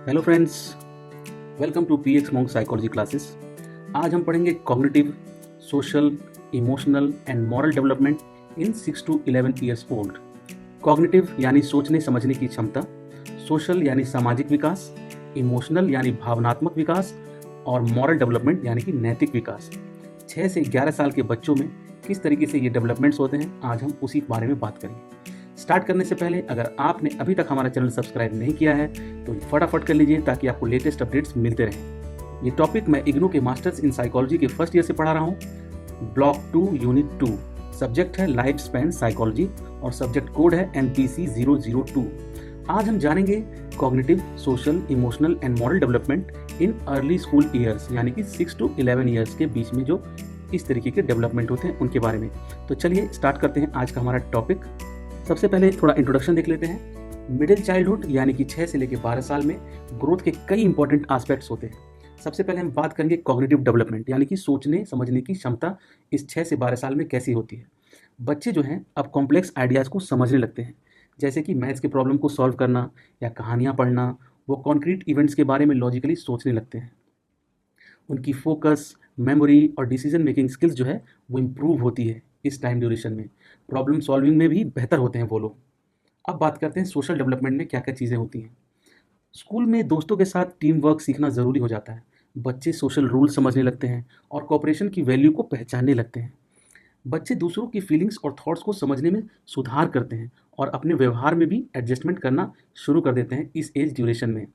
Hello friends, welcome to P X Monk psychology classes. आज हम पढ़ेंगे cognitive, social, emotional and moral development in 6 to 11 years old. Cognitive यानी सोचने समझने की क्षमता, सोशल यानी सामाजिक विकास, इमोशनल यानी भावनात्मक विकास और मॉरल डेवलपमेंट यानी कि नैतिक विकास। 6 से 11 साल के बच्चों में किस तरीके से ये डेवलपमेंट्स होते हैं, आज हम उसी बारे में बात करेंगे। स्टार्ट करने से पहले अगर आपने अभी तक हमारा चैनल सब्सक्राइब नहीं किया है तो फटाफट कर लीजिए ताकि आपको लेटेस्ट अपडेट्स मिलते रहें। ये टॉपिक मैं इग्नू के मास्टर्स इन साइकोलॉजी के फर्स्ट ईयर से पढ़ा रहा हूँ। ब्लॉक 2 यूनिट 2, सब्जेक्ट है लाइफ स्पैन साइकोलॉजी और सब्जेक्ट कोड है MPC 002। आज हम जानेंगे cognitive, social, emotional and moral development in early school years यानी कि 6 to 11 ईयर्स के बीच में जो इस तरीके के डेवलपमेंट होते हैं उनके बारे में। तो चलिए स्टार्ट करते हैं आज का हमारा टॉपिक। सबसे पहले थोड़ा इंट्रोडक्शन देख लेते हैं। मिडिल चाइल्डहुड यानी कि 6 से लेकर 12 साल में ग्रोथ के कई इंपॉर्टेंट एस्पेक्ट्स होते हैं। सबसे पहले हम बात करेंगे कॉग्निटिव डेवलपमेंट यानी कि सोचने समझने की क्षमता इस 6 से 12 साल में कैसी होती है। बच्चे जो हैं अब कॉम्प्लेक्स आइडियाज़ को समझने लगते हैं, जैसे कि मैथ्स के प्रॉब्लम को सॉल्व करना या कहानियाँ पढ़ना। वो कॉन्क्रीट इवेंट्स के बारे में लॉजिकली सोचने लगते हैं। उनकी फोकस, मेमोरी और डिसीजन मेकिंग स्किल्स जो है वो इम्प्रूव होती है इस टाइम ड्यूरेशन में। प्रॉब्लम सॉल्विंग में भी बेहतर होते हैं वो लोग। अब बात करते हैं सोशल डेवलपमेंट में क्या क्या चीज़ें होती हैं। स्कूल में दोस्तों के साथ टीम वर्क सीखना ज़रूरी हो जाता है। बच्चे सोशल रूल समझने लगते हैं और कोऑपरेशन की वैल्यू को पहचानने लगते हैं। बच्चे दूसरों की फीलिंग्स और थॉट्स को समझने में सुधार करते हैं और अपने व्यवहार में भी एडजस्टमेंट करना शुरू कर देते हैं इस एज ड्यूरेशन में।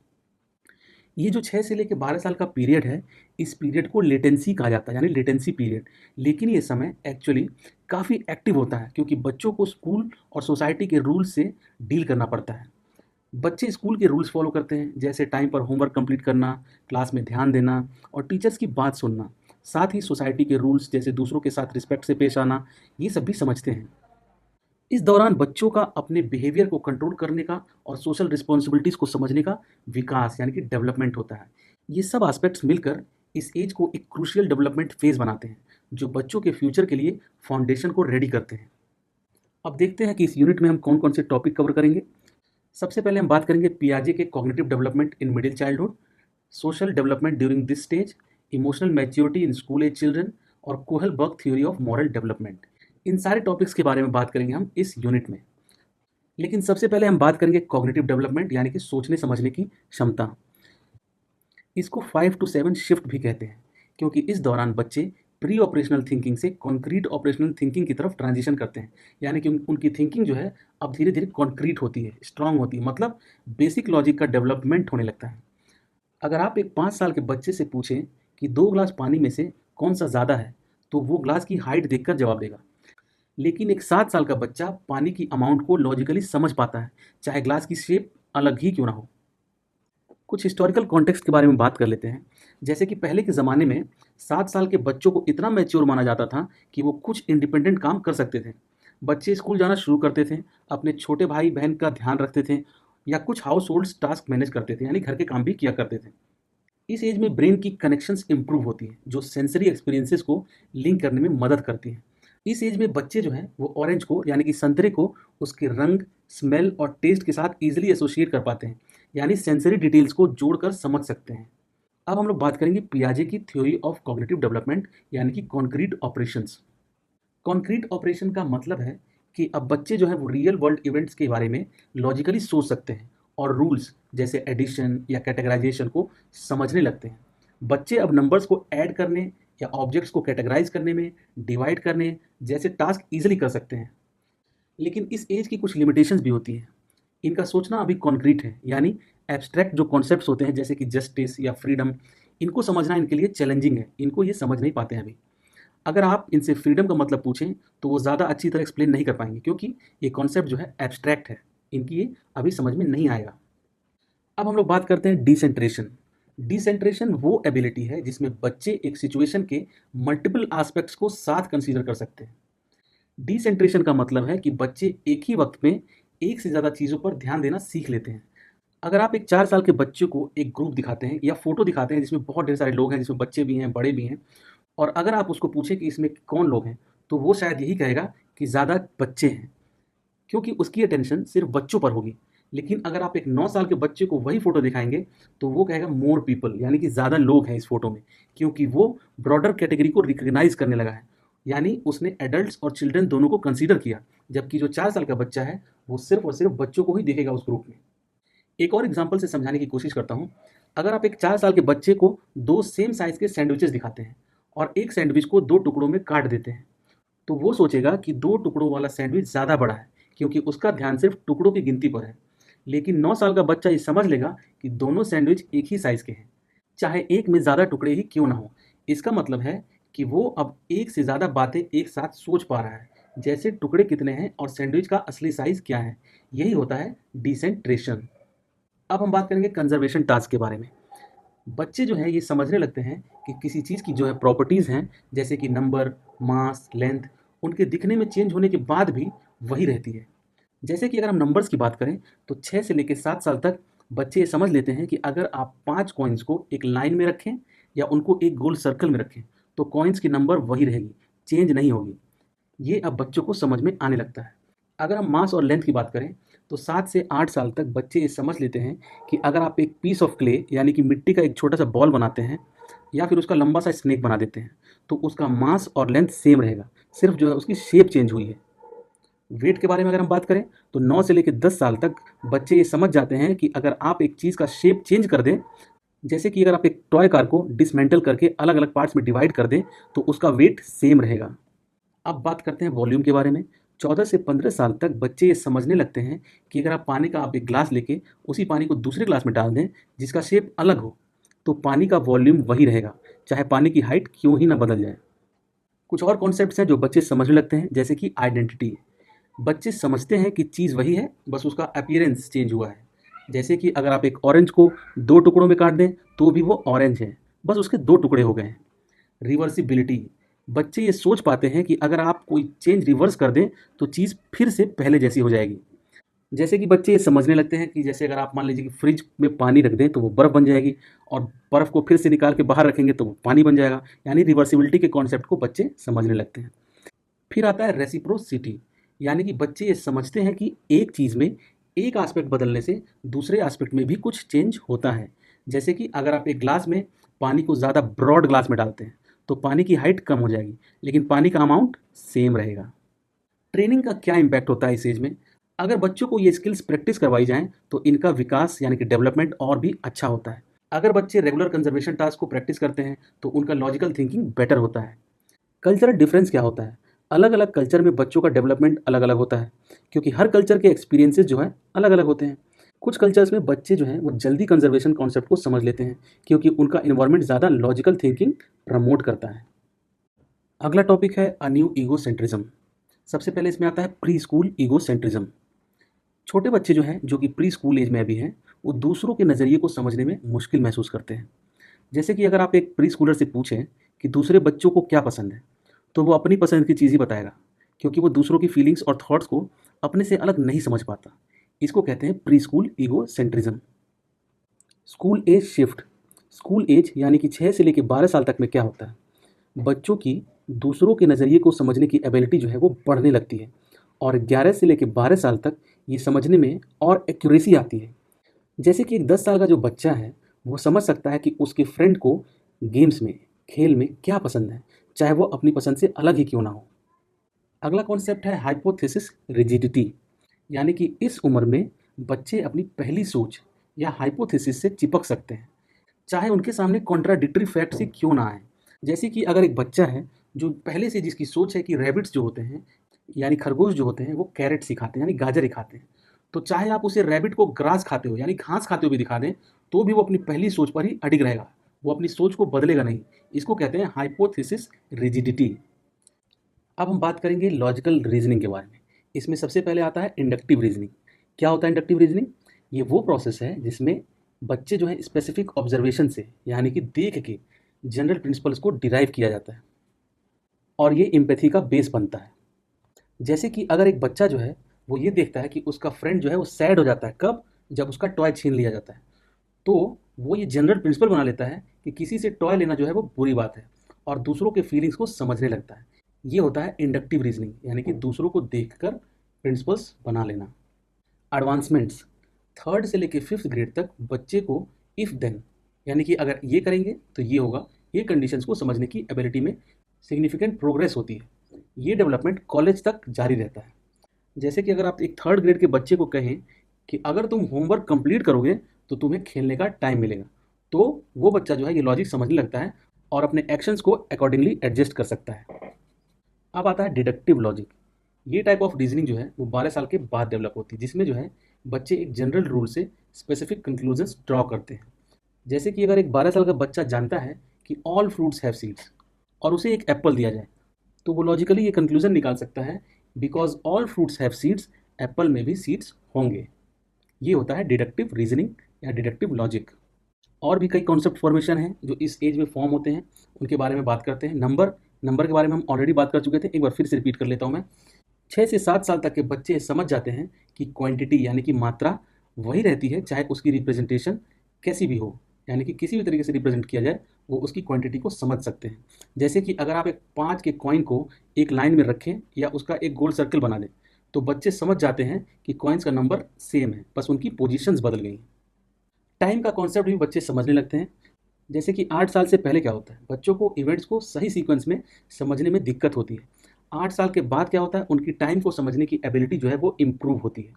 ये जो 6 से लेकर 12 साल का पीरियड है, इस पीरियड को लेटेंसी कहा जाता है, यानी लेटेंसी पीरियड। लेकिन ये समय एक्चुअली काफ़ी एक्टिव होता है क्योंकि बच्चों को स्कूल और सोसाइटी के रूल्स से डील करना पड़ता है। बच्चे स्कूल के रूल्स फॉलो करते हैं, जैसे टाइम पर होमवर्क कंप्लीट करना, क्लास में ध्यान देना और टीचर्स की बात सुनना। साथ ही सोसाइटी के रूल्स जैसे दूसरों के साथ रिस्पेक्ट से पेश आना, ये सब भी समझते हैं। इस दौरान बच्चों का अपने बिहेवियर को कंट्रोल करने का और सोशल रिस्पॉन्सिबिलिटीज़ को समझने का विकास यानी कि डेवलपमेंट होता है। ये सब एस्पेक्ट्स मिलकर इस एज को एक क्रूशियल डेवलपमेंट फेज़ बनाते हैं, जो बच्चों के फ्यूचर के लिए फाउंडेशन को रेडी करते हैं। अब देखते हैं कि इस यूनिट में हम कौन कौन से टॉपिक कवर करेंगे। सबसे पहले हम बात करेंगे पियाजे के cognitive development in middle childhood, social development during this stage, emotional maturity in school age children और Kohlberg theory of moral development. इन सारे टॉपिक्स के बारे में बात करेंगे हम इस यूनिट में। लेकिन सबसे पहले हम बात करेंगे कॉग्निटिव डेवलपमेंट यानी कि सोचने समझने की क्षमता। इसको 5 to 7 शिफ्ट भी कहते हैं क्योंकि इस दौरान बच्चे प्री ऑपरेशनल थिंकिंग से कॉन्क्रीट ऑपरेशनल थिंकिंग की तरफ ट्रांजिशन करते हैं। यानी कि उनकी थिंकिंग जो है अब धीरे धीरे कॉन्क्रीट होती है, स्ट्रांग होती है, मतलब बेसिक लॉजिक का डेवलपमेंट होने लगता है। अगर आप एक 5 साल के बच्चे से पूछें कि 2 ग्लास पानी में से कौन सा ज़्यादा है, तो वो ग्लास की हाइट देखकर जवाब देगा। लेकिन एक 7 साल का बच्चा पानी की अमाउंट को लॉजिकली समझ पाता है, चाहे ग्लास की शेप अलग ही क्यों ना हो। कुछ हिस्टोरिकल कॉन्टेक्स्ट के बारे में बात कर लेते हैं। जैसे कि पहले के ज़माने में 7 साल के बच्चों को इतना मैच्योर माना जाता था कि वो कुछ इंडिपेंडेंट काम कर सकते थे। बच्चे स्कूल जाना शुरू करते थे, अपने छोटे भाई बहन का ध्यान रखते थे या कुछ हाउस होल्ड टास्क मैनेज करते थे, यानी घर के काम भी किया करते थे। इस एज में ब्रेन की कनेक्शंस इंप्रूव होती हैं, जो सेंसरी एक्सपीरियंसेस को लिंक करने में मदद करती हैं। इस एज में बच्चे जो हैं वो ऑरेंज को यानी कि संतरे को उसके रंग, स्मेल और टेस्ट के साथ ईजिली एसोसिएट कर पाते हैं, यानी सेंसरी डिटेल्स को जोड़कर समझ सकते हैं। अब हम लोग बात करेंगे पियाजे की थ्योरी ऑफ कॉग्निटिव डेवलपमेंट यानी कि कॉन्क्रीट ऑपरेशंस। कॉन्क्रीट ऑपरेशन का मतलब है कि अब बच्चे जो हैं वो रियल वर्ल्ड इवेंट्स के बारे में लॉजिकली सोच सकते हैं और रूल्स जैसे एडिशन या कैटेगराइजेशन को समझने लगते हैं। बच्चे अब नंबर्स को ऐड करने या ऑब्जेक्ट्स को कैटेगराइज करने में, डिवाइड करने जैसे टास्क ईजिली कर सकते हैं। लेकिन इस एज की कुछ लिमिटेशंस भी होती हैं। इनका सोचना अभी कॉन्क्रीट है, यानी एब्स्ट्रैक्ट जो कॉन्सेप्ट्स होते हैं जैसे कि जस्टिस या फ्रीडम, इनको समझना इनके लिए चैलेंजिंग है, इनको ये समझ नहीं पाते हैं अभी। अगर आप इनसे फ्रीडम का मतलब पूछें तो वो ज़्यादा अच्छी तरह एक्सप्लेन नहीं कर पाएंगे क्योंकि ये कॉन्सेप्ट जो है एब्स्ट्रैक्ट है, इनकी ये अभी समझ में नहीं आएगा। अब हम लोग बात करते हैं डिसेंट्रेशन। डिसेंट्रेशन वो एबिलिटी है जिसमें बच्चे एक सिचुएशन के मल्टीपल एस्पेक्ट्स को साथ कंसीडर कर सकते हैं। डिसेंट्रेशन का मतलब है कि बच्चे एक ही वक्त में एक से ज़्यादा चीज़ों पर ध्यान देना सीख लेते हैं। अगर आप एक 4 साल के बच्चे को एक ग्रुप दिखाते हैं या फोटो दिखाते हैं जिसमें बहुत ढेर सारे लोग हैं, जिसमें बच्चे भी हैं, बड़े भी हैं, और अगर आप उसको पूछें कि इसमें कौन लोग हैं, तो वो शायद यही कहेगा कि ज़्यादा बच्चे हैं, क्योंकि उसकी अटेंशन सिर्फ बच्चों पर होगी। लेकिन अगर आप एक 9 साल के बच्चे को वही फ़ोटो दिखाएँगे, तो वो कहेगा मोर पीपल, यानी कि ज़्यादा लोग हैं इस फ़ोटो में, क्योंकि वो ब्रॉडर कैटेगरी को रिकॉग्नाइज़ करने लगा है। यानी उसने एडल्ट्स और चिल्ड्रन दोनों को कंसीडर किया, जबकि जो 4 साल का बच्चा है, वो सिर्फ़ और सिर्फ़ बच्चों को ही देखेगा उस ग्रुप में। एक और एग्ज़ाम्पल से समझाने की कोशिश करता हूँ। अगर आप एक 4 साल के बच्चे को 2 सेम साइज़ के सैंडविचेज़ दिखाते हैं और एक सैंडविच को 2 टुकड़ों में काट देते हैं, तो वो सोचेगा कि 2 टुकड़ों वाला सैंडविच ज़्यादा बड़ा है, क्योंकि उसका ध्यान सिर्फ़ टुकड़ों की गिनती पर है। लेकिन 9 साल का बच्चा ये समझ लेगा कि दोनों सैंडविच एक ही साइज़ के हैं, चाहे एक में ज़्यादा टुकड़े ही क्यों ना हों। इसका मतलब है कि वो अब एक से ज़्यादा बातें एक साथ सोच पा रहा है, जैसे टुकड़े कितने हैं और सैंडविच का असली साइज़ क्या है। यही होता है डिसेंट्रेशन। अब हम बात करेंगे कंजर्वेशन टास्क के बारे में। बच्चे जो हैं ये समझने लगते हैं कि किसी चीज़ की जो है प्रॉपर्टीज़ हैं, जैसे कि नंबर, मास, लेंथ, उनके दिखने में चेंज होने के बाद भी वही रहती है। जैसे कि अगर हम नंबर्स की बात करें, तो 6 से लेके 7 साल तक बच्चे ये समझ लेते हैं कि अगर आप 5 कॉइन्स को एक लाइन में रखें या उनको एक गोल सर्कल में रखें, तो कॉइन्स की नंबर वही रहेगी, चेंज नहीं होगी। ये अब बच्चों को समझ में आने लगता है। अगर हम मास और लेंथ की बात करें, तो 7 से 8 साल तक बच्चे ये समझ लेते हैं कि अगर आप एक पीस ऑफ क्ले यानी कि मिट्टी का एक छोटा सा बॉल बनाते हैं या फिर उसका लंबा सा स्नेक बना देते हैं, तो उसका मास और लेंथ सेम रहेगा, सिर्फ जो है उसकी शेप चेंज हुई है। वेट के बारे में अगर हम बात करें, तो 9 से लेकर 10 साल तक बच्चे ये समझ जाते हैं कि अगर आप एक चीज़ का शेप चेंज कर दें, जैसे कि अगर आप एक टॉय कार को डिसमेंटल करके अलग अलग पार्ट्स में डिवाइड कर दें, तो उसका वेट सेम रहेगा। अब बात करते हैं वॉल्यूम के बारे में। 14 से 15 साल तक बच्चे ये समझने लगते हैं कि अगर आप एक ग्लास लेके उसी पानी को दूसरे ग्लास में डाल दें जिसका शेप अलग हो, तो पानी का वॉल्यूम वही रहेगा, चाहे पानी की हाइट क्यों ही ना बदल जाए। कुछ और कॉन्सेप्ट्स हैं जो बच्चे समझने लगते हैं, जैसे कि आइडेंटिटी। बच्चे समझते हैं कि चीज़ वही है, बस उसका अपीयरेंस चेंज हुआ है। जैसे कि अगर आप एक ऑरेंज को 2 टुकड़ों में काट दें, तो भी वो ऑरेंज है, बस उसके 2 टुकड़े हो गए हैं। रिवर्सिबिलिटी। बच्चे ये सोच पाते हैं कि अगर आप कोई चेंज रिवर्स कर दें, तो चीज़ फिर से पहले जैसी हो जाएगी। जैसे कि बच्चे ये समझने लगते हैं कि जैसे अगर आप मान लीजिए कि फ्रिज में पानी रख दें, तो वो बर्फ़ बन जाएगी और बर्फ़ को फिर से निकाल के बाहर रखेंगे, तो वो पानी बन जाएगा। यानी रिवर्सिबिलिटी के कॉन्सेप्ट को बच्चे समझने लगते हैं। फिर आता है रेसिप्रोसिटी, यानी कि बच्चे ये समझते हैं कि एक चीज़ में एक एस्पेक्ट बदलने से दूसरे एस्पेक्ट में भी कुछ चेंज होता है। जैसे कि अगर आप एक ग्लास में पानी को ज़्यादा ब्रॉड ग्लास में डालते हैं, तो पानी की हाइट कम हो जाएगी, लेकिन पानी का अमाउंट सेम रहेगा। ट्रेनिंग का क्या इम्पैक्ट होता है इस एज में? अगर बच्चों को ये स्किल्स प्रैक्टिस करवाई जाएँ, तो इनका विकास यानी कि डेवलपमेंट और भी अच्छा होता है। अगर बच्चे रेगुलर कंजर्वेशन टास्क को प्रैक्टिस करते हैं, तो उनका लॉजिकल थिंकिंग बेटर होता है। कल्चरल डिफरेंस क्या होता है? अलग-अलग कल्चर में बच्चों का डेवलपमेंट अलग-अलग होता है, क्योंकि हर कल्चर के एक्सपीरियंसेस जो हैं अलग-अलग होते हैं। कुछ कल्चर्स में बच्चे जो हैं वो जल्दी कंजर्वेशन कॉन्सेप्ट को समझ लेते हैं, क्योंकि उनका एनवायरनमेंट ज़्यादा लॉजिकल थिंकिंग प्रमोट करता है। अगला टॉपिक है अ न्यू ईगोसेंट्रिज्म। सबसे पहले इसमें आता है प्री स्कूल ईगोसेंट्रिज्म। छोटे बच्चे जो हैं, जो कि प्री स्कूल एज में अभी हैं, वो दूसरों के नज़रिए को समझने में मुश्किल महसूस करते हैं। जैसे कि अगर आप एक प्री स्कूलर से पूछें कि दूसरे बच्चों को क्या पसंद है, तो वो अपनी पसंद की चीज़ ही बताएगा, क्योंकि वो दूसरों की फीलिंग्स और थॉट्स को अपने से अलग नहीं समझ पाता। इसको कहते हैं preschool egocentrism. School age shift. School age यानी कि 6 से लेकर 12 साल तक में क्या होता है? बच्चों की दूसरों के नज़रिए को समझने की एबिलिटी जो है वो बढ़ने लगती है, और 11 से लेकर 12 साल तक ये समझने में और एक्यूरेसी आती है। जैसे कि एक 10 साल का जो बच्चा है, वो समझ सकता है कि उसके फ्रेंड को गेम्स में, खेल में क्या पसंद है, चाहे वो अपनी पसंद से अलग ही क्यों ना हो। अगला कॉन्सेप्ट है हाइपोथेसिस रिजिडिटी, यानी कि इस उम्र में बच्चे अपनी पहली सोच या हाइपोथेसिस से चिपक सकते हैं, चाहे उनके सामने कॉन्ट्राडिक्टरी फैक्ट से क्यों ना आए। जैसे कि अगर एक बच्चा है जो पहले से जिसकी सोच है कि रैबिट्स जो होते हैं, यानी खरगोश जो होते हैं, वो कैरेट्स ही खाते हैं, यानी गाजर ही खाते हैं, तो चाहे आप उसे रैबिट को ग्रास खाते हो यानी घास खाते हुए भी दिखा दें, तो भी वो अपनी पहली सोच पर ही अडिग रहेगा, वो अपनी सोच को बदलेगा नहीं। इसको कहते हैं हाइपोथेसिस रिजिडिटी। अब हम बात करेंगे लॉजिकल रीजनिंग के बारे में। इसमें सबसे पहले आता है इंडक्टिव रीजनिंग। क्या होता है इंडक्टिव रीजनिंग? ये वो प्रोसेस है जिसमें बच्चे जो है स्पेसिफिक ऑब्जर्वेशन से, यानी कि देख के, जनरल प्रिंसिपल्स को डिराइव किया जाता है, और ये एम्पैथी का बेस बनता है। जैसे कि अगर एक बच्चा जो है वो ये देखता है कि उसका फ्रेंड जो है वो सैड हो जाता है, कब? जब उसका टॉय छीन लिया जाता है, तो वो ये जनरल प्रिंसिपल बना लेता है कि किसी से टॉय लेना जो है वो बुरी बात है, और दूसरों के फीलिंग्स को समझने लगता है। ये होता है इंडक्टिव रीजनिंग, यानी कि दूसरों को देखकर प्रिंसिपल्स बना लेना। एडवांसमेंट्स। 3rd से लेके 5th ग्रेड तक बच्चे को इफ़ देन यानी कि अगर ये करेंगे तो ये होगा, ये कंडीशंस को समझने की एबिलिटी में सिग्निफिकेंट प्रोग्रेस होती है। ये डेवलपमेंट कॉलेज तक जारी रहता है। जैसे कि अगर आप एक 3rd ग्रेड के बच्चे को कहें कि अगर तुम होमवर्क कंप्लीट करोगे तो तुम्हें खेलने का टाइम मिलेगा, तो वो बच्चा जो है ये लॉजिक समझने लगता है और अपने एक्शंस को अकॉर्डिंगली एडजस्ट कर सकता है। अब आता है डिडक्टिव लॉजिक। ये टाइप ऑफ रीजनिंग जो है वो 12 साल के बाद डेवलप होती है, जिसमें जो है बच्चे एक जनरल रूल से स्पेसिफिक कंक्लूजन्स ड्रॉ करते हैं। जैसे कि अगर एक 12 साल का बच्चा जानता है कि ऑल फ्रूट्स हैव सीड्स और उसे एक एप्पल दिया जाए, तो वो लॉजिकली ये कंक्लूजन निकाल सकता है because all fruits have seeds, Apple में भी सीड्स होंगे। ये होता है डिडक्टिव रीजनिंग या डिडक्टिव लॉजिक। और भी कई कॉन्सेप्ट फॉर्मेशन हैं जो इस एज में फॉर्म होते हैं, उनके बारे में बात करते हैं। नंबर के बारे में हम ऑलरेडी बात कर चुके थे, एक बार फिर से रिपीट कर लेता हूँ मैं। 6 से 7 साल तक के बच्चे समझ जाते हैं कि क्वांटिटी यानी कि मात्रा वही रहती है चाहे उसकी रिप्रेजेंटेशन कैसी भी हो, यानी कि किसी भी तरीके से रिप्रेजेंट किया जाए वो उसकी क्वांटिटी को समझ सकते हैं। जैसे कि अगर आप एक 5 के कॉइन को एक लाइन में रखें या उसका एक गोल सर्कल बना दें, तो बच्चे समझ जाते हैं कि कॉइन्स का नंबर सेम है, बस उनकी पोजीशंस बदल गई हैं। टाइम का कॉन्सेप्ट भी बच्चे समझने लगते हैं। जैसे कि 8 साल से पहले क्या होता है, बच्चों को इवेंट्स को सही सीक्वेंस में समझने में दिक्कत होती है। 8 साल के बाद क्या होता है, उनकी टाइम को समझने की एबिलिटी जो है वो इम्प्रूव होती है।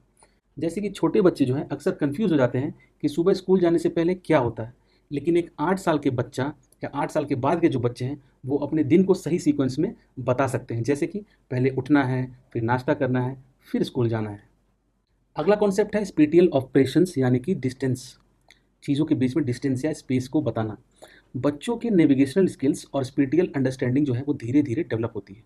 जैसे कि छोटे बच्चे जो हैं अक्सर कन्फ्यूज़ हो जाते हैं कि सुबह स्कूल जाने से पहले क्या होता है, लेकिन एक 8 साल के बच्चा या 8 साल के बाद के जो बच्चे हैं वो अपने दिन को सही सीक्वेंस में बता सकते हैं। जैसे कि पहले उठना है, फिर नाश्ता करना है, फिर स्कूल जाना है। अगला कॉन्सेप्ट है स्पेटियल ऑपरेशंस यानी कि डिस्टेंस, चीज़ों के बीच में डिस्टेंस या स्पेस को बताना। बच्चों के नेविगेशनल स्किल्स और स्पेटियल अंडरस्टैंडिंग जो है वो धीरे धीरे डेवलप होती है।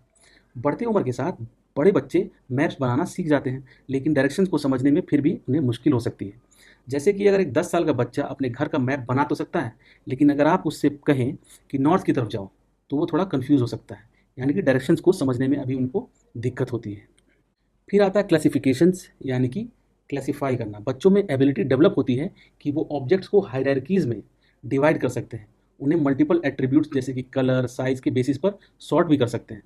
बढ़ती उम्र के साथ बड़े बच्चे मैप्स बनाना सीख जाते हैं, लेकिन डायरेक्शंस को समझने में फिर भी उन्हें मुश्किल हो सकती है। जैसे कि अगर एक 10 साल का बच्चा अपने घर का मैप बना तो सकता है, लेकिन अगर आप उससे कहें कि नॉर्थ की तरफ जाओ, तो वो थोड़ा कन्फ्यूज़ हो सकता है, यानी कि डायरेक्शंस को समझने में अभी उनको दिक्कत होती है। फिर आता है क्लासिफिकेशंस यानी कि क्लासिफाई करना। बच्चों में एबिलिटी डेवलप होती है कि वो ऑब्जेक्ट्स को हायरार्कीज़ में डिवाइड कर सकते हैं। उन्हें मल्टीपल एट्रीब्यूट्स जैसे कि कलर, साइज़ के बेसिस पर सॉर्ट भी कर सकते हैं।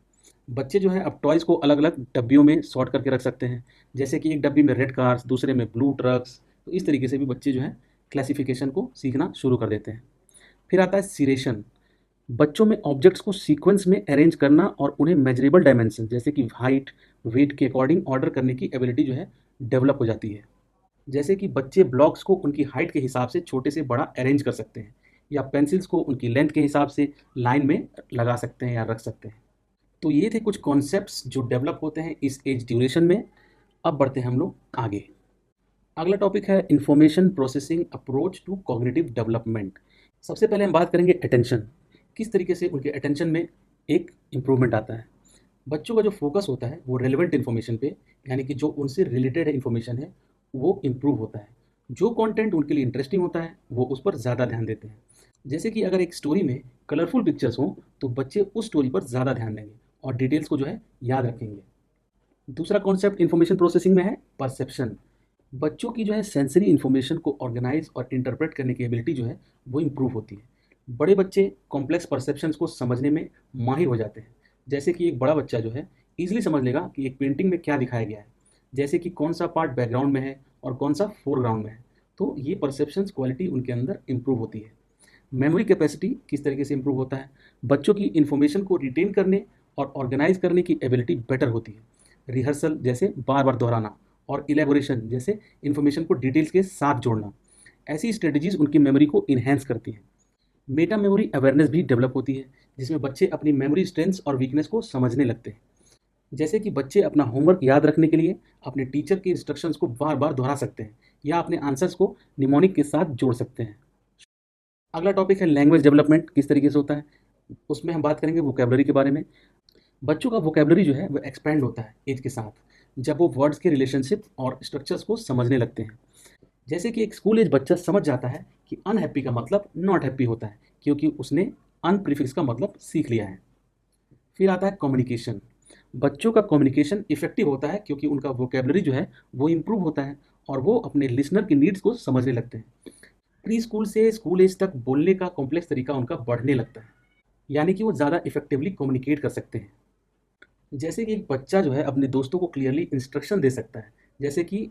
बच्चे जो हैं अब टॉयज़ को अलग-अलग डब्बियों में सॉर्ट करके रख सकते हैं। जैसे कि एक डब्बी में रेड कार्स, दूसरे में ब्लू ट्रक्स। तो इस तरीके से भी बच्चे जो हैं क्लासिफिकेशन को सीखना शुरू कर देते हैं। फिर आता है सीरेशन। बच्चों में ऑब्जेक्ट्स को सीक्वेंस में अरेंज करना और उन्हें मेजरेबल डायमेंशन जैसे कि हाइट, वेट के अकॉर्डिंग ऑर्डर करने की एबिलिटी जो है डेवलप हो जाती है। जैसे कि बच्चे ब्लॉक्स को उनकी हाइट के हिसाब से छोटे से बड़ा अरेंज कर सकते हैं, या पेंसिल्स को उनकी लेंथ के हिसाब से लाइन में लगा सकते हैं या रख सकते हैं। तो ये थे कुछ कॉन्सेप्ट्स जो डेवलप होते हैं इस एज ड्यूरेशन में। अब बढ़ते हैं हम लोग आगे। अगला टॉपिक है information processing approach to cognitive development. सबसे पहले हम बात करेंगे अटेंशन, किस तरीके से उनके अटेंशन में एक इम्प्रूवमेंट आता है। बच्चों का जो फोकस होता है वो रेलेवेंट इन्फॉर्मेशन पे, यानी कि जो उनसे रिलेटेड इन्फॉर्मेशन है वो इम्प्रूव होता है। जो कंटेंट उनके लिए इंटरेस्टिंग होता है वो उस पर ज़्यादा ध्यान देते हैं। जैसे कि अगर एक स्टोरी में कलरफुल पिक्चर्स हों तो बच्चे उस स्टोरी पर ज़्यादा ध्यान देंगे और डिटेल्स को जो है याद रखेंगे। दूसरा कॉन्सेप्ट इन्फॉर्मेशन प्रोसेसिंग में है परसेप्शन। बच्चों की जो है सेंसरी इन्फॉर्मेशन को ऑर्गेनाइज और इंटरप्रेट करने की एबिलिटी जो है वो इम्प्रूव होती है। बड़े बच्चे कॉम्प्लेक्स परसेप्शंस को समझने में माहिर हो जाते हैं। जैसे कि एक बड़ा बच्चा जो है ईजिली समझ लेगा कि एक पेंटिंग में क्या दिखाया गया है, जैसे कि कौन सा पार्ट बैकग्राउंड में है और कौन सा फोरग्राउंड में है। तो ये परसेप्शंस क्वालिटी उनके अंदर इम्प्रूव होती है। मेमोरी कैपेसिटी किस तरीके से इम्प्रूव होता है, बच्चों की इन्फॉर्मेशन को रिटेन करने और ऑर्गेनाइज करने की एबिलिटी बेटर होती है। रिहर्सल जैसे बार बार दोहराना और इलेबोरेशन जैसे इन्फॉर्मेशन को डिटेल्स के साथ जोड़ना, ऐसी स्ट्रेटजीज उनकी मेमोरी को इन्हेंस करती हैं। मेटा मेमोरी अवेयरनेस भी डेवलप होती है, जिसमें बच्चे अपनी मेमोरी स्ट्रेंथ्स और वीकनेस को समझने लगते हैं। जैसे कि बच्चे अपना होमवर्क याद रखने के लिए अपने टीचर के इंस्ट्रक्शंस को बार बार दोहरा सकते हैं या अपने आंसर्स को निमोनिक के साथ जोड़ सकते हैं। अगला टॉपिक है लैंग्वेज डेवलपमेंट किस तरीके से होता है। उसमें हम बात करेंगे वोकेबलरी के बारे में। बच्चों का वोकेबलरी जो है वो एक्सपैंड होता है एज के साथ, जब वो वर्ड्स के रिलेशनशिप और स्ट्रक्चर्स को समझने लगते हैं। जैसे कि एक स्कूल एज बच्चा समझ जाता है कि अनहैप्पी का मतलब नॉट हैप्पी होता है, क्योंकि उसने अन प्रीफिक्स का मतलब सीख लिया है। फिर आता है कम्युनिकेशन। बच्चों का कम्युनिकेशन इफेक्टिव होता है क्योंकि उनका वोकेबलरी जो है वो इम्प्रूव होता है और वो अपने लिसनर की नीड्स को समझने लगते हैं। प्री स्कूल से स्कूल एज तक बोलने का कॉम्प्लेक्स तरीका उनका बढ़ने लगता है, यानी कि वो ज़्यादा इफेक्टिवली कम्युनिकेट कर सकते हैं। जैसे कि एक बच्चा जो है अपने दोस्तों को क्लियरली इंस्ट्रक्शन दे सकता है, जैसे कि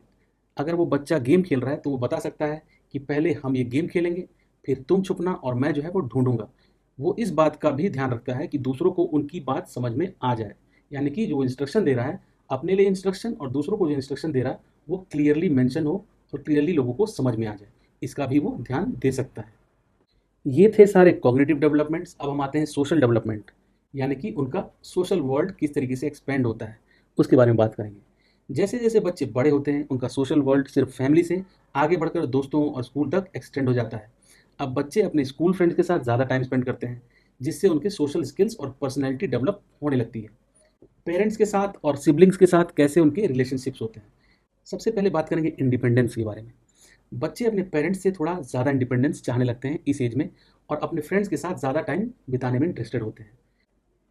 अगर वो बच्चा गेम खेल रहा है तो वो बता सकता है कि पहले हम ये गेम खेलेंगे, फिर तुम छुपना और मैं जो है वो ढूंढूंगा। वो इस बात का भी ध्यान रखता है कि दूसरों को उनकी बात समझ में आ जाए, यानी कि जो इंस्ट्रक्शन दे रहा है, अपने लिए इंस्ट्रक्शन और दूसरों को जो इंस्ट्रक्शन दे रहा है वो क्लियरली मेंशन हो और क्लियरली लोगों को समझ में आ जाए, इसका भी वो ध्यान दे सकता है। ये थे सारे कॉग्निटिव डेवलपमेंट्स। अब हम आते हैं सोशल डेवलपमेंट, यानी कि उनका सोशल वर्ल्ड किस तरीके से एक्सपेंड होता है, उसके बारे में बात करेंगे। जैसे जैसे बच्चे बड़े होते हैं उनका सोशल वर्ल्ड सिर्फ फैमिली से आगे बढ़कर दोस्तों और स्कूल तक एक्सटेंड हो जाता है। अब बच्चे अपने स्कूल फ्रेंड्स के साथ ज़्यादा टाइम स्पेंड करते हैं, जिससे उनके सोशल स्किल्स और पर्सनैलिटी डेवलप होने लगती है। पेरेंट्स के साथ और सिबलिंग्स के साथ कैसे उनके रिलेशनशिप्स होते हैं। सबसे पहले बात करेंगे इंडिपेंडेंस के बारे में। बच्चे अपने पेरेंट्स से थोड़ा ज़्यादा इंडिपेंडेंस चाहने लगते हैं इस एज में, और अपने फ्रेंड्स के साथ ज़्यादा टाइम बिताने में इंटरेस्टेड होते हैं।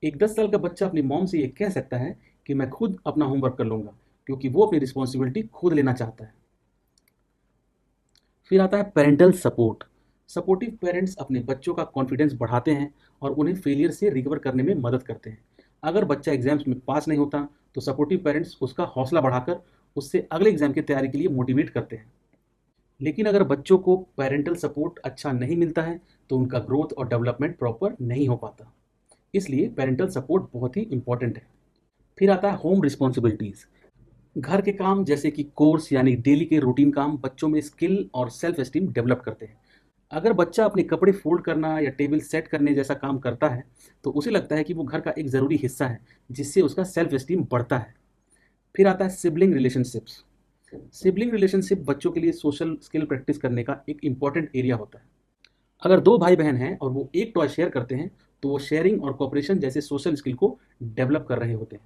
एक 10 साल का बच्चा अपनी मॉम से ये कह सकता है कि मैं खुद अपना होमवर्क कर लूँगा, क्योंकि वो अपनी रिस्पॉन्सिबिलिटी खुद लेना चाहता है। फिर आता है पेरेंटल सपोर्ट। सपोर्टिव पेरेंट्स अपने बच्चों का कॉन्फिडेंस बढ़ाते हैं और उन्हें फेलियर से रिकवर करने में मदद करते हैं। अगर बच्चा एग्जाम्स में पास नहीं होता तो सपोर्टिव पेरेंट्स उसका हौसला बढ़ाकर उससे अगले एग्जाम की तैयारी के लिए मोटिवेट करते हैं। लेकिन अगर बच्चों को पेरेंटल सपोर्ट अच्छा नहीं मिलता है तो उनका ग्रोथ और डेवलपमेंट प्रॉपर नहीं हो पाता। इसलिए पेरेंटल सपोर्ट बहुत ही इंपॉर्टेंट है। फिर आता है होम रिस्पॉन्सिबिलिटीज़। घर के काम जैसे कि कोर्स यानी डेली के रूटीन काम बच्चों में स्किल और सेल्फ एस्टीम डेवलप करते हैं। अगर बच्चा अपने कपड़े फोल्ड करना या टेबल सेट करने जैसा काम करता है तो उसे लगता है कि वो घर का एक ज़रूरी हिस्सा है, जिससे उसका सेल्फ एस्टीम बढ़ता है। फिर आता है सिबलिंग रिलेशनशिप्स। सिबलिंग रिलेशनशिप बच्चों के लिए सोशल स्किल प्रैक्टिस करने का एक इंपॉर्टेंट एरिया होता है। अगर दो भाई बहन हैं और वो एक टॉय शेयर करते हैं तो वो शेयरिंग और कोऑपरेशन जैसे सोशल स्किल को डेवलप कर रहे होते हैं।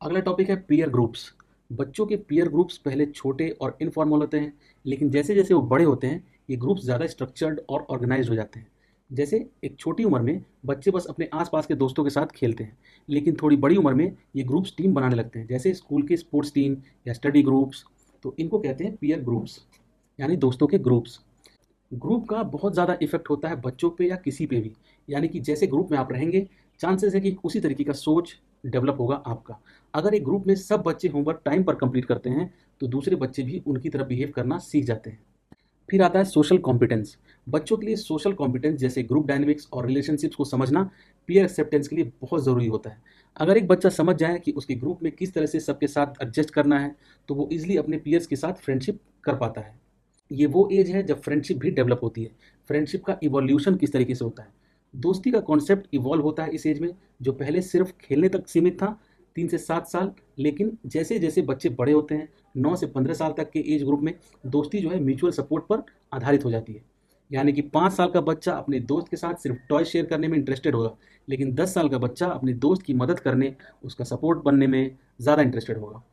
अगला टॉपिक है पीयर ग्रुप्स। बच्चों के पीयर ग्रुप्स पहले छोटे और इनफॉर्मल होते हैं, लेकिन जैसे जैसे वो बड़े होते हैं ये ग्रुप्स ज़्यादा स्ट्रक्चर्ड और ऑर्गेनाइज्ड हो जाते हैं। जैसे एक छोटी उम्र में बच्चे बस अपने आसपास के दोस्तों के साथ खेलते हैं, लेकिन थोड़ी बड़ी उम्र में ये ग्रुप्स टीम बनाने लगते हैं, जैसे स्कूल के स्पोर्ट्स टीम या स्टडी ग्रुप्स। तो इनको कहते हैं पीयर ग्रुप्स, यानी दोस्तों के ग्रुप्स। ग्रुप का बहुत ज़्यादा इफेक्ट होता है बच्चों पे या किसी पे भी, यानी कि जैसे ग्रुप में आप रहेंगे चांसेस है कि उसी तरीके का सोच डेवलप होगा आपका। अगर एक ग्रुप में सब बच्चे होमवर्क टाइम पर कंप्लीट करते हैं तो दूसरे बच्चे भी उनकी तरह बिहेव करना सीख जाते हैं। फिर आता है सोशल कॉम्पिटेंस। बच्चों के लिए सोशल कॉम्पिटेंस जैसे ग्रुप डायनेमिक्स और रिलेशनशिप्स को समझना पीयर एक्सेप्टेंस के लिए बहुत ज़रूरी होता है। अगर एक बच्चा समझ जाए कि उसके ग्रुप में किस तरह से सबके साथ एडजस्ट करना है तो वो इजीली अपने पीयर्स के साथ फ्रेंडशिप कर पाता है। ये वो एज है जब फ्रेंडशिप भी डेवलप होती है। फ्रेंडशिप का इवोल्यूशन किस तरीके से होता है, दोस्ती का कॉन्सेप्ट इवॉल्व होता है इस एज में, जो पहले सिर्फ खेलने तक सीमित था, 3 से 7 साल। लेकिन जैसे जैसे बच्चे बड़े होते हैं 9 से 15 साल तक के एज ग्रुप में दोस्ती जो है म्यूचुअल सपोर्ट पर आधारित हो जाती है। यानी कि 5 साल का बच्चा अपने दोस्त के साथ सिर्फ टॉय शेयर करने में इंटरेस्टेड होगा, लेकिन 10 साल का बच्चा अपने दोस्त की मदद करने, उसका सपोर्ट बनने में ज़्यादा इंटरेस्टेड होगा।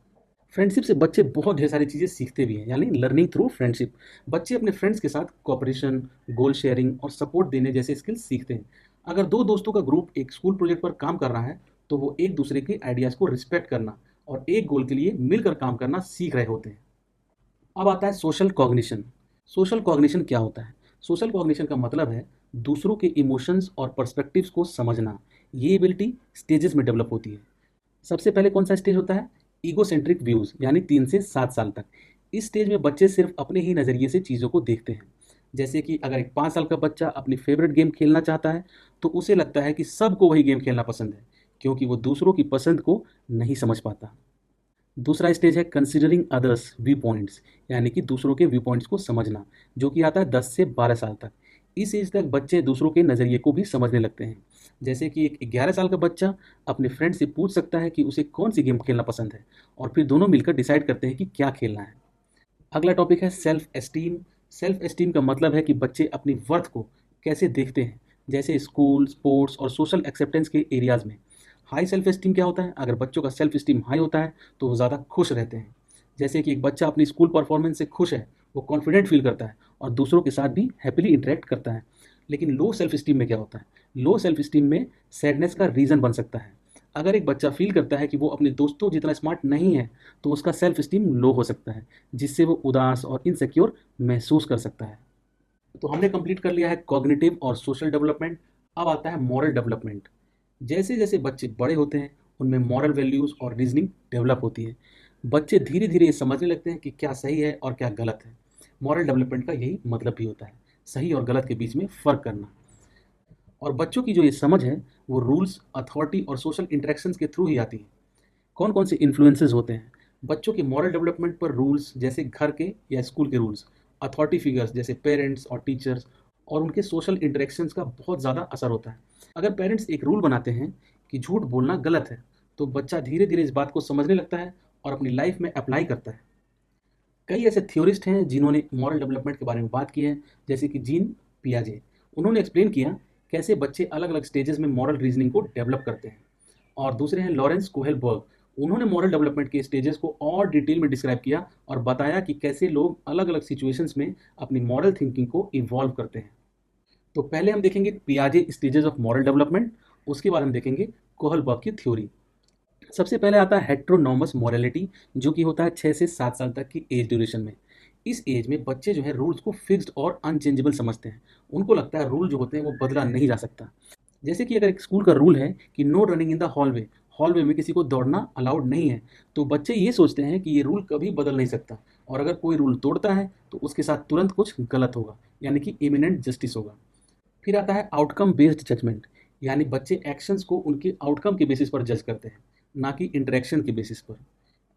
फ्रेंडशिप से बच्चे बहुत ढेर सारी चीज़ें सीखते भी हैं, यानी लर्निंग थ्रू फ्रेंडशिप। बच्चे अपने फ्रेंड्स के साथ कोऑपरेशन, गोल शेयरिंग और सपोर्ट देने जैसे स्किल्स सीखते हैं। अगर दो दोस्तों का ग्रुप एक स्कूल प्रोजेक्ट पर काम कर रहा है तो वो एक दूसरे के आइडियाज़ को रिस्पेक्ट करना और एक गोल के लिए मिलकर काम करना सीख रहे होते हैं। अब आता है सोशल कॉग्निशन। सोशल कॉग्निशन क्या होता है? सोशल कॉग्निशन का मतलब है दूसरों के इमोशंस और पर्सपेक्टिव्स को समझना। ये एबिलिटी स्टेजेस में डेवलप होती है। सबसे पहले कौन सा स्टेज होता है? ईगोसेंट्रिक व्यूज़, यानी 3 से 7 साल तक। इस स्टेज में बच्चे सिर्फ अपने ही नज़रिए से चीज़ों को देखते हैं। जैसे कि अगर एक 5 साल का बच्चा अपनी फेवरेट गेम खेलना चाहता है तो उसे लगता है कि सबको वही गेम खेलना पसंद है, क्योंकि वो दूसरों की पसंद को नहीं समझ पाता। दूसरा स्टेज है कंसिडरिंग अदर्स व्यू पॉइंट्स, यानी कि दूसरों के व्यू पॉइंट्स को समझना, जो कि आता है 10 से 12 साल तक। इस एज तक बच्चे दूसरों के नज़रिए को भी समझने लगते हैं। जैसे कि एक 11 साल का बच्चा अपने फ्रेंड से पूछ सकता है कि उसे कौन सी गेम खेलना पसंद है, और फिर दोनों मिलकर डिसाइड करते हैं कि क्या खेलना है। अगला टॉपिक है सेल्फ एस्टीम। सेल्फ एस्टीम का मतलब है कि बच्चे अपनी वर्थ को कैसे देखते हैं, जैसे स्कूल, स्पोर्ट्स और सोशल एक्सेप्टेंस के एरियाज़ में। हाई सेल्फ एस्टीम क्या होता है? अगर बच्चों का सेल्फ एस्टीम हाई होता है तो वो ज़्यादा खुश रहते हैं। जैसे कि एक बच्चा अपनी स्कूल परफॉर्मेंस से खुश है, वो कॉन्फिडेंट फील करता है और दूसरों के साथ भी हैप्पीली इंटरेक्ट करता है। लेकिन लो सेल्फ एस्टीम में क्या होता है? लो सेल्फ एस्टीम में सैडनेस का रीज़न बन सकता है। अगर एक बच्चा फील करता है कि वो अपने दोस्तों जितना स्मार्ट नहीं है तो उसका सेल्फ एस्टीम लो हो सकता है, जिससे वो उदास और इनसिक्योर महसूस कर सकता है। तो हमने कंप्लीट कर लिया है कॉग्निटिव और सोशल डेवलपमेंट। अब आता है मॉरल डेवलपमेंट। जैसे जैसे बच्चे बड़े होते हैं उनमें मॉरल वैल्यूज़ और रीजनिंग डेवलप होती है। बच्चे धीरे धीरे ये समझने लगते हैं कि क्या सही है और क्या गलत है। मॉरल डेवलपमेंट का यही मतलब भी होता है, सही और गलत के बीच में फ़र्क करना। और बच्चों की जो ये समझ है वो रूल्स, अथॉरिटी और सोशल इंटरेक्शंस के थ्रू ही आती है। कौन कौन से इन्फ्लुएंसेस होते हैं बच्चों के मॉरल डेवलपमेंट पर? रूल्स जैसे घर के या स्कूल के रूल्स, अथॉरिटी फिगर्स जैसे पेरेंट्स और टीचर्स, और उनके सोशल इंटरेक्शंस का बहुत ज़्यादा असर होता है। अगर पेरेंट्स एक रूल बनाते हैं कि झूठ बोलना गलत है, तो बच्चा धीरे धीरे इस बात को समझने लगता है और अपनी लाइफ में अप्लाई करता है। कई ऐसे थ्योरिस्ट हैं जिन्होंने मॉरल डेवलपमेंट के बारे में बात की है, जैसे कि जीन पियाजे। उन्होंने एक्सप्लेन किया कैसे बच्चे अलग अलग स्टेजेस में मॉरल रीजनिंग को डेवलप करते हैं। और दूसरे हैं लॉरेंस कोहेलबर्ग। उन्होंने मॉरल डेवलपमेंट के स्टेजेस को और डिटेल में डिस्क्राइब किया और बताया कि कैसे लोग अलग अलग सिचुएशंस में अपनी मॉरल थिंकिंग को इवॉल्व करते हैं। तो पहले हम देखेंगे पियाजे स्टेजेस ऑफ मॉरल डेवलपमेंट, उसके बाद हम देखेंगे कोहलबर्ग की थ्योरी। सबसे पहले आता है हेट्रोनॉमस मोरालिटी, जो कि होता है 6 से 7 साल तक की एज ड्यूरेशन में। इस एज में बच्चे जो है रूल्स को फिक्स्ड और अनचेंजेबल समझते हैं। उनको लगता है रूल जो होते हैं वो बदला नहीं जा सकता। जैसे कि अगर एक स्कूल का रूल है कि no running in the hallway, hallway में किसी को दौड़ना अलाउड नहीं है, तो बच्चे ये सोचते हैं कि ये रूल कभी बदल नहीं सकता, और अगर कोई रूल तोड़ता है तो उसके साथ तुरंत कुछ गलत होगा, यानी कि इमिनेंट जस्टिस होगा। फिर आता है आउटकम बेस्ड जजमेंट, यानी बच्चे एक्शंस को उनके आउटकम के बेसिस पर जज करते हैं, ना कि इंटरेक्शन के बेसिस पर।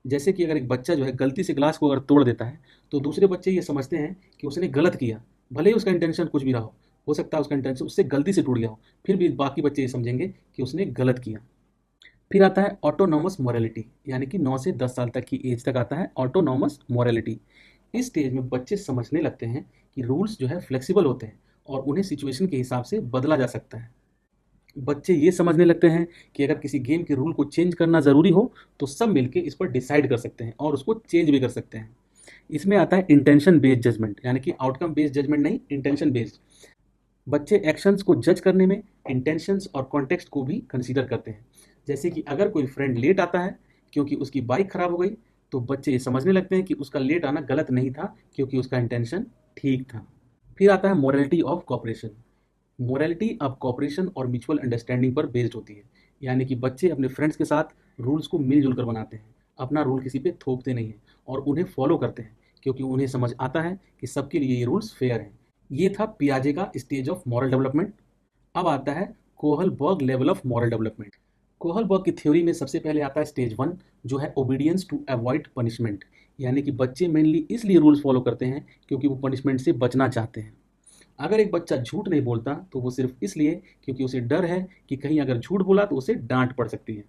जैसे कि अगर एक बच्चा जो है गलती से ग्लास को अगर तोड़ देता है, तो दूसरे बच्चे ये समझते हैं कि उसने गलत किया, भले ही उसका इंटेंशन कुछ भी रहा हो सकता है उसका इंटेंशन उससे गलती से टूट गया हो, फिर भी बाकी बच्चे ये समझेंगे कि उसने गलत किया। फिर आता है ऑटोनॉमस मोरालिटी, यानी कि 9 से 10 साल तक की एज तक आता है ऑटोनॉमस मोरालिटी। इस स्टेज में बच्चे समझने लगते हैं कि रूल्स जो है फ्लेक्सिबल होते हैं और उन्हें सिचुएशन के हिसाब से बदला जा सकता है। बच्चे ये समझने लगते हैं कि अगर किसी गेम के रूल को चेंज करना ज़रूरी हो, तो सब मिलके इस पर डिसाइड कर सकते हैं और उसको चेंज भी कर सकते हैं। इसमें आता है इंटेंशन बेस्ड जजमेंट, यानी कि आउटकम बेस्ड जजमेंट नहीं, इंटेंशन बेस्ड। बच्चे एक्शंस को जज करने में इंटेंशंस और कॉन्टेक्स्ट को भी कंसीडर करते हैं। जैसे कि अगर कोई फ्रेंड लेट आता है क्योंकि उसकी बाइक खराब हो गई, तो बच्चे ये समझने लगते हैं कि उसका लेट आना गलत नहीं था, क्योंकि उसका इंटेंशन ठीक था। फिर आता है मोरालिटी ऑफ कॉपरेशन। मोरालिटी अब कॉपरेशन और म्यूचुअल अंडरस्टैंडिंग पर बेस्ड होती है, यानी कि बच्चे अपने फ्रेंड्स के साथ रूल्स को मिलजुल कर बनाते हैं, अपना रूल किसी पे थोपते नहीं हैं और उन्हें फॉलो करते हैं, क्योंकि उन्हें समझ आता है कि सबके लिए ये रूल्स फेयर हैं। ये था पियाजे का स्टेज ऑफ मॉरल डेवलपमेंट। अब आता है Kohlberg level of moral development. Kohlberg की थ्योरी में सबसे पहले आता है स्टेज 1, जो है ओबीडियंस टू अवॉइड पनिशमेंट, यानी कि बच्चे मेनली इसलिए रूल्स फॉलो करते हैं क्योंकि वो पनिशमेंट से बचना चाहते हैं। अगर एक बच्चा झूठ नहीं बोलता तो वो सिर्फ इसलिए क्योंकि उसे डर है कि कहीं अगर झूठ बोला तो उसे डांट पड़ सकती है।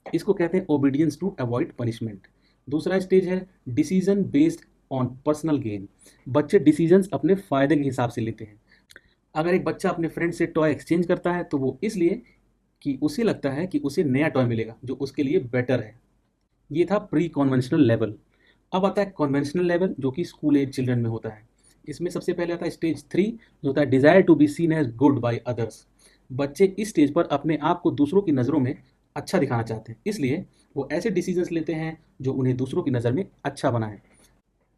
इसको कहते हैं ओबीडियंस टू अवॉइड पनिशमेंट। दूसरा स्टेज है decision based on personal gain. बच्चे डिसीजंस अपने फायदे के हिसाब से लेते हैं। अगर एक बच्चा अपने फ्रेंड से टॉय एक्सचेंज करता है तो वो इसलिए कि उसे लगता है कि उसे नया टॉय मिलेगा जो उसके लिए बेटर है। ये था प्री कॉन्वेंशनल लेवल। अब आता है कॉन्वेंशनल लेवल, जो कि स्कूल एज चिल्ड्रन में होता है। इसमें सबसे पहले आता है स्टेज 3, जो होता है desire to be seen as good by others. बच्चे इस स्टेज पर अपने आप को दूसरों की नज़रों में अच्छा दिखाना चाहते हैं, इसलिए वो ऐसे डिसीजंस लेते हैं जो उन्हें दूसरों की नज़र में अच्छा बनाए।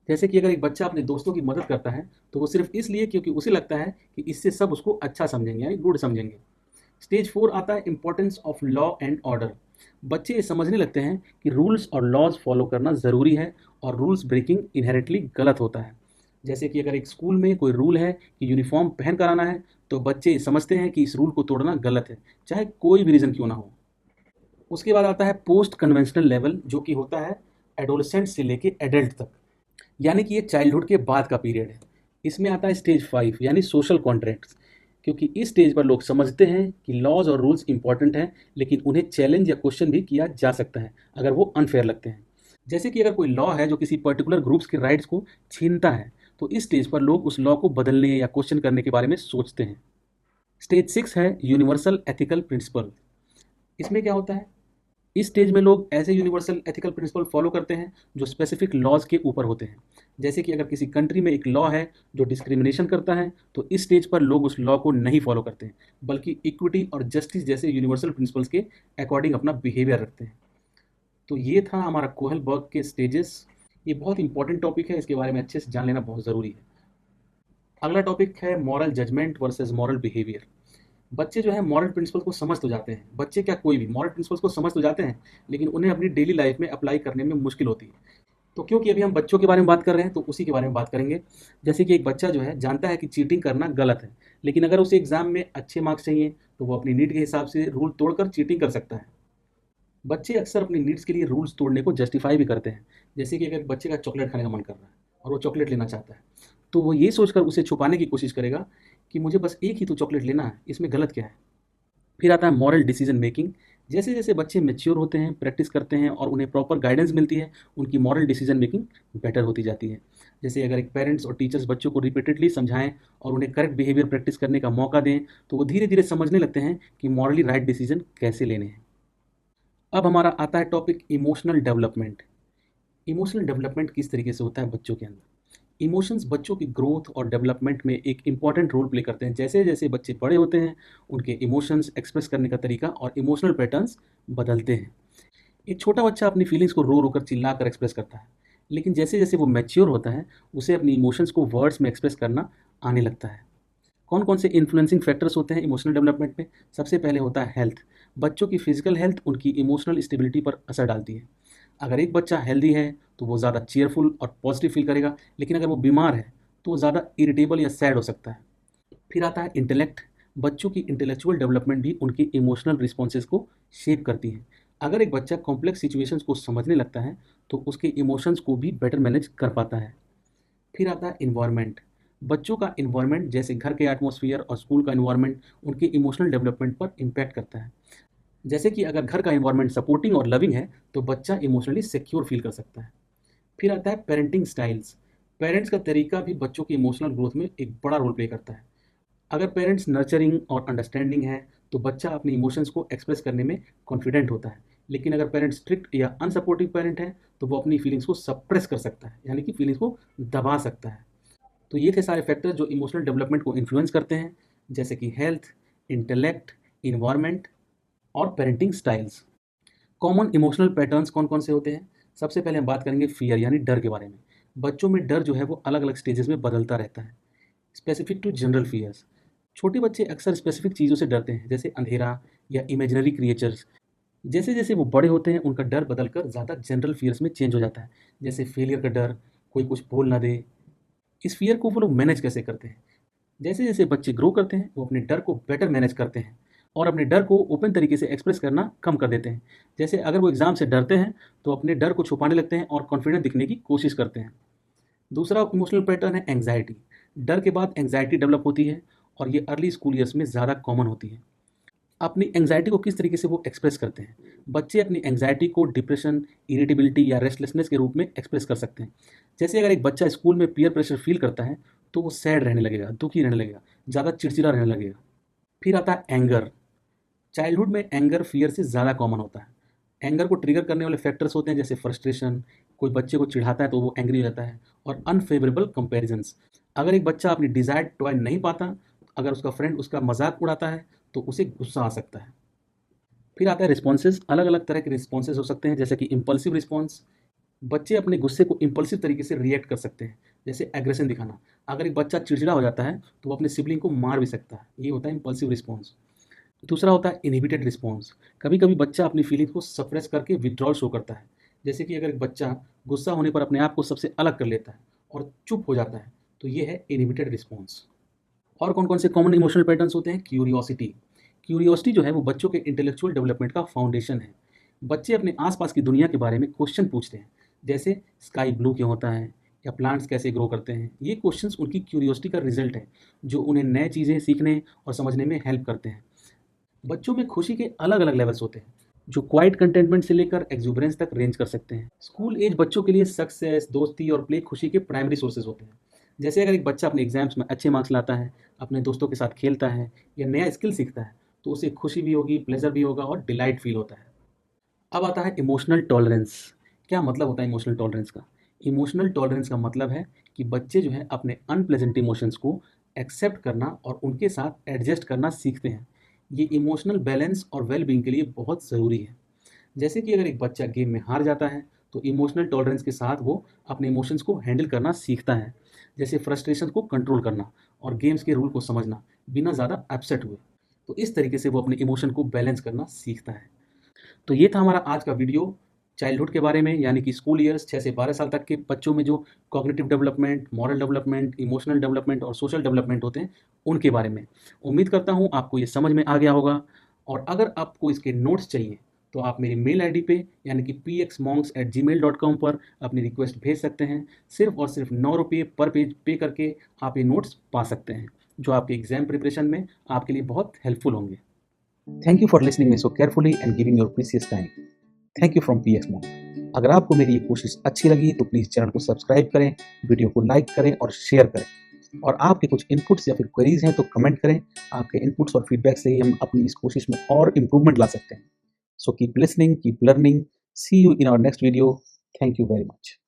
जैसे कि अगर एक बच्चा अपने दोस्तों की मदद करता है तो वो सिर्फ इसलिए क्योंकि उसे लगता है कि इससे सब उसको अच्छा समझेंगे, यानी गुड समझेंगे। स्टेज 4 आता है importance of law and order. बच्चे ये समझने लगते हैं कि रूल्स और लॉज फॉलो करना ज़रूरी है और रूल्स ब्रेकिंग इनहेरेंटली गलत होता है। जैसे कि अगर एक स्कूल में कोई रूल है कि यूनिफॉर्म पहन कर आना है, तो बच्चे समझते हैं कि इस रूल को तोड़ना गलत है, चाहे कोई भी रीज़न क्यों ना हो। उसके बाद आता है पोस्ट कन्वेंशनल लेवल, जो कि होता है एडोलसेंट से लेके एडल्ट तक, यानी कि ये चाइल्डहुड के बाद का पीरियड है। इसमें आता है स्टेज 5, यानी सोशल कॉन्ट्रैक्ट्स। क्योंकि इस स्टेज पर लोग समझते हैं कि लॉज और रूल्स इंपॉर्टेंट हैं, लेकिन उन्हें चैलेंज या क्वेश्चन भी किया जा सकता है अगर वो अनफेयर लगते हैं। जैसे कि अगर कोई लॉ है जो किसी पर्टिकुलर ग्रुप्स के राइट्स को छीनता है, तो इस स्टेज पर लोग उस लॉ को बदलने या क्वेश्चन करने के बारे में सोचते हैं। स्टेज 6 है यूनिवर्सल एथिकल प्रिंसिपल। इसमें क्या होता है? इस स्टेज में लोग ऐसे यूनिवर्सल एथिकल प्रिंसिपल फॉलो करते हैं जो स्पेसिफिक लॉज के ऊपर होते हैं। जैसे कि अगर किसी कंट्री में एक लॉ है जो डिस्क्रिमिनेशन करता है, तो इस स्टेज पर लोग उस लॉ को नहीं फॉलो करते हैं, बल्कि इक्विटी और जस्टिस जैसे यूनिवर्सल प्रिंसिपल्स के अकॉर्डिंग अपना बिहेवियर रखते हैं। तो ये था हमारा कोहलबर्ग के स्टेजेस। ये बहुत इंपॉर्टेंट टॉपिक है, इसके बारे में अच्छे से जान लेना बहुत ज़रूरी है। अगला टॉपिक है moral judgement versus moral behaviour. बच्चे जो है मॉरल प्रिंसिपल्स को समझ तो जाते हैं, बच्चे क्या कोई भी मॉरल प्रिंसिपल्स को समझ तो जाते हैं, लेकिन उन्हें अपनी डेली लाइफ में अप्लाई करने में मुश्किल होती है। तो क्योंकि अभी हम बच्चों के बारे में बात कर रहे हैं तो उसी के बारे में बात करेंगे। जैसे कि एक बच्चा जो है जानता है कि चीटिंग करना गलत है, लेकिन अगर उसे एग्जाम में अच्छे मार्क्स चाहिए तो वो अपनी नीड के हिसाब से रूल तोड़कर चीटिंग कर सकता है। बच्चे अक्सर अपनी नीड्स के लिए रूल्स तोड़ने को जस्टिफाई भी करते हैं। जैसे कि अगर बच्चे का चॉकलेट खाने का मन कर रहा है और वो चॉकलेट लेना चाहता है, तो वो ये सोचकर उसे छुपाने की कोशिश करेगा कि मुझे बस एक ही तो चॉकलेट लेना है, इसमें गलत क्या है। फिर आता है मॉरल डिसीजन मेकिंग। जैसे जैसे बच्चे मैच्योर होते हैं, प्रैक्टिस करते हैं और उन्हें प्रॉपर गाइडेंस मिलती है, उनकी मॉरल डिसीजन मेकिंग बेटर होती जाती है। जैसे अगर एक पेरेंट्स और टीचर्स बच्चों को रिपीटेडली समझाएं और उन्हें करेक्ट बिहेवियर प्रैक्टिस करने का मौका दें, तो वो धीरे धीरे समझने लगते हैं कि मॉरली राइट डिसीजन कैसे लेने हैं। अब हमारा आता है topic emotional development. Emotional development किस तरीके से होता है बच्चों के अंदर। इमोशंस बच्चों की ग्रोथ और डेवलपमेंट में एक इंपॉर्टेंट रोल प्ले करते हैं। जैसे जैसे बच्चे बड़े होते हैं, उनके इमोशंस एक्सप्रेस करने का तरीका और इमोशनल पैटर्न्स बदलते हैं। एक छोटा बच्चा अपनी फीलिंग्स को रो रो कर चिल्ला कर एक्सप्रेस करता है, लेकिन जैसे जैसे वो मैच्योर होता है, उसे अपनी इमोशंस को वर्ड्स में एक्सप्रेस करना आने लगता है। कौन कौन से इन्फ्लुएंसिंग फैक्टर्स होते हैं इमोशनल डेवलपमेंट में? सबसे पहले होता है हेल्थ। बच्चों की फिजिकल हेल्थ उनकी इमोशनल स्टेबिलिटी पर असर डालती है। अगर एक बच्चा हेल्दी है तो वो ज़्यादा चेयरफुल और पॉजिटिव फील करेगा, लेकिन अगर वो बीमार है तो वो ज़्यादा इरिटेबल या सैड हो सकता है। फिर आता है इंटेलेक्ट। बच्चों की इंटेलेक्चुअल डेवलपमेंट भी उनके इमोशनल रिस्पॉन्सेज को शेप करती है। अगर एक बच्चा कॉम्प्लेक्स सिचुएशंस को समझने लगता है तो उसके इमोशंस को भी बेटर मैनेज कर पाता है। फिर आता है इन्वायरमेंट। बच्चों का इन्वायरमेंट जैसे घर के एटमॉस्फेयर और स्कूल का इन्वायरमेंट उनके इमोशनल डेवलपमेंट पर इम्पैक्ट करता है। जैसे कि अगर घर का इन्वायरमेंट सपोर्टिंग और लविंग है तो बच्चा इमोशनली सिक्योर फील कर सकता है। फिर आता है पेरेंटिंग स्टाइल्स। पेरेंट्स का तरीका भी बच्चों की इमोशनल ग्रोथ में एक बड़ा रोल प्ले करता है। अगर पेरेंट्स नर्चरिंग और अंडरस्टैंडिंग है तो बच्चा अपनी इमोशंस को एक्सप्रेस करने में कॉन्फिडेंट होता है, लेकिन अगर पेरेंट्स स्ट्रिक्ट या अनसपोर्टिव पेरेंट हैं तो वो अपनी फीलिंग्स को सप्रेस कर सकता है, यानी कि फीलिंग्स को दबा सकता है। तो ये थे सारे फैक्टर्स जो इमोशनल डेवलपमेंट को इन्फ्लुएंस करते हैं, जैसे कि हेल्थ, इंटेलेक्ट, इन्वायरमेंट और parenting styles. Common emotional patterns कौन कौन से होते हैं? सबसे पहले हम बात करेंगे फियर यानी डर के बारे में। बच्चों में डर जो है वो अलग अलग स्टेजेस में बदलता रहता है। Specific to general fears. छोटे बच्चे अक्सर स्पेसिफिक चीज़ों से डरते हैं, जैसे अंधेरा या इमेजिनरी क्रिएचर्स। जैसे जैसे वो बड़े होते हैं उनका डर बदलकर ज़्यादा जनरल फियर्स में चेंज हो जाता है, जैसे फेलियर का डर, कोई कुछ बोल ना दे। इस फियर को वो लोग मैनेज कैसे करते हैं? जैसे जैसे बच्चे ग्रो करते हैं वो अपने डर को बेटर मैनेज करते हैं और अपने डर को ओपन तरीके से एक्सप्रेस करना कम कर देते हैं। जैसे अगर वो एग्ज़ाम से डरते हैं तो अपने डर को छुपाने लगते हैं और कॉन्फिडेंट दिखने की कोशिश करते हैं। दूसरा इमोशनल पैटर्न है एंग्जाइटी। डर के बाद एंग्जाइटी डेवलप होती है और ये अर्ली स्कूल ईयर्स में ज़्यादा कॉमन होती है। अपनी एंग्जाइटी को किस तरीके से वो एक्सप्रेस करते हैं? बच्चे अपनी एंग्जाइटी को डिप्रेशन, इरिटेबिलिटी या रेस्टलेसनेस के रूप में एक्सप्रेस कर सकते हैं। जैसे अगर एक बच्चा स्कूल में पीयर प्रेशर फील करता है तो वो सैड रहने लगेगा, दुखी रहने लगेगा, ज़्यादा चिड़चिड़ा रहने लगेगा। फिर आता है एंगर। चाइल्डहुड में एंगर फियर से ज़्यादा कॉमन होता है। एंगर को ट्रिगर करने वाले फैक्टर्स होते हैं जैसे फ्रस्ट्रेशन, कोई बच्चे को चिढ़ाता है तो वो एंग्री हो जाता है, और अनफेवरेबल कंपेरिजन्स। अगर एक बच्चा अपनी डिज़ायर्ड टॉय नहीं पाता, अगर उसका फ्रेंड उसका मजाक उड़ाता है तो उसे गुस्सा आ सकता है। फिर आता है रिस्पॉन्सेज। अलग अलग तरह के रिस्पॉन्सेज हो सकते हैं, जैसे कि इम्पल्सिव रिस्पॉन्स। बच्चे अपने गुस्से को इम्पल्सिव तरीके से रिएक्ट कर सकते हैं, जैसे एग्रेशन दिखाना। अगर एक बच्चा चिड़चिड़ा हो जाता है तो वो अपने सिबलिंग को मार भी सकता है, ये होता है इम्पल्सिव रिस्पॉन्स। दूसरा होता है इनहिबिटेड रिस्पॉन्स। कभी कभी बच्चा अपनी फीलिंग्स को सप्रेस करके विड्रॉल शो करता है। जैसे कि अगर एक बच्चा गुस्सा होने पर अपने आप को सबसे अलग कर लेता है और चुप हो जाता है, तो ये है इनहिबिटेड रिस्पॉन्स। और कौन कौन से कॉमन इमोशनल पैटर्न्स होते हैं? क्यूरियोसिटी। क्यूरियोसिटी जो है वो बच्चों के इंटेलेक्चुअल डेवलपमेंट का फाउंडेशन है। बच्चे अपने आसपास की दुनिया के बारे में क्वेश्चन पूछते हैं, जैसे स्काई ब्लू क्यों होता है या प्लांट्स कैसे ग्रो करते हैं। ये क्वेश्चंस उनकी क्यूरियोसिटी का रिजल्ट है, जो उन्हें नए चीज़ें सीखने और समझने में हेल्प करते हैं। बच्चों में खुशी के अलग अलग लेवल्स होते हैं, जो क्वाइट कंटेंटमेंट से लेकर एक्सुबरेंस तक रेंज कर सकते हैं। स्कूल एज बच्चों के लिए सक्सेस, दोस्ती और प्ले खुशी के प्राइमरी सोर्सेज होते हैं। जैसे अगर एक बच्चा अपने एग्जाम्स में अच्छे मार्क्स लाता है, अपने दोस्तों के साथ खेलता है या नया स्किल सीखता है, तो उसे खुशी भी होगी, प्लेजर भी होगा और डिलाइट फील होता है। अब आता है इमोशनल टॉलरेंस। क्या मतलब होता है इमोशनल टॉलरेंस का? इमोशनल टॉलरेंस का मतलब है कि बच्चे जो है अपने अनप्लेजेंट इमोशंस को एक्सेप्ट करना और उनके साथ एडजस्ट करना सीखते हैं। ये इमोशनल बैलेंस और वेल बीइंग के लिए बहुत ज़रूरी है। जैसे कि अगर एक बच्चा गेम में हार जाता है तो इमोशनल टॉलरेंस के साथ वो अपने इमोशंस को हैंडल करना सीखता है, जैसे फ्रस्ट्रेशन को कंट्रोल करना और गेम्स के रूल को समझना बिना ज़्यादा अपसेट हुए। तो इस तरीके से वो अपने इमोशन को बैलेंस करना सीखता है। तो ये था हमारा आज का वीडियो चाइल्डहुड के बारे में, यानी कि स्कूल ईयर्स 6 से 12 साल तक के बच्चों में जो cognitive development, moral development, emotional development और सोशल डेवलपमेंट होते हैं, उनके बारे में। उम्मीद करता हूँ आपको ये समझ में आ गया होगा, और अगर आपको इसके नोट्स चाहिए तो आप मेरी मेल आईडी पे यानी कि pxmonks@gmail.com पर अपनी रिक्वेस्ट भेज सकते हैं। सिर्फ और सिर्फ 9 रुपये पर पेज पे करके आप ये नोट्स पा सकते हैं, जो आपके एग्जाम प्रिपरेशन में आपके लिए बहुत हेल्पफुल होंगे। Thank you for listening me so carefully and giving your precious time. Thank you from PX Monk। अगर आपको मेरी ये कोशिश अच्छी लगी तो प्लीज़ चैनल को सब्सक्राइब करें, वीडियो को लाइक करें और शेयर करें। और आपके कुछ इनपुट्स या फिर क्वेरीज हैं तो कमेंट करें। आपके इनपुट्स और फीडबैक से ही हम अपनी इस कोशिश में और इम्प्रूवमेंट ला सकते हैं। So keep listening, keep learning. See you in our next video. Thank you very much.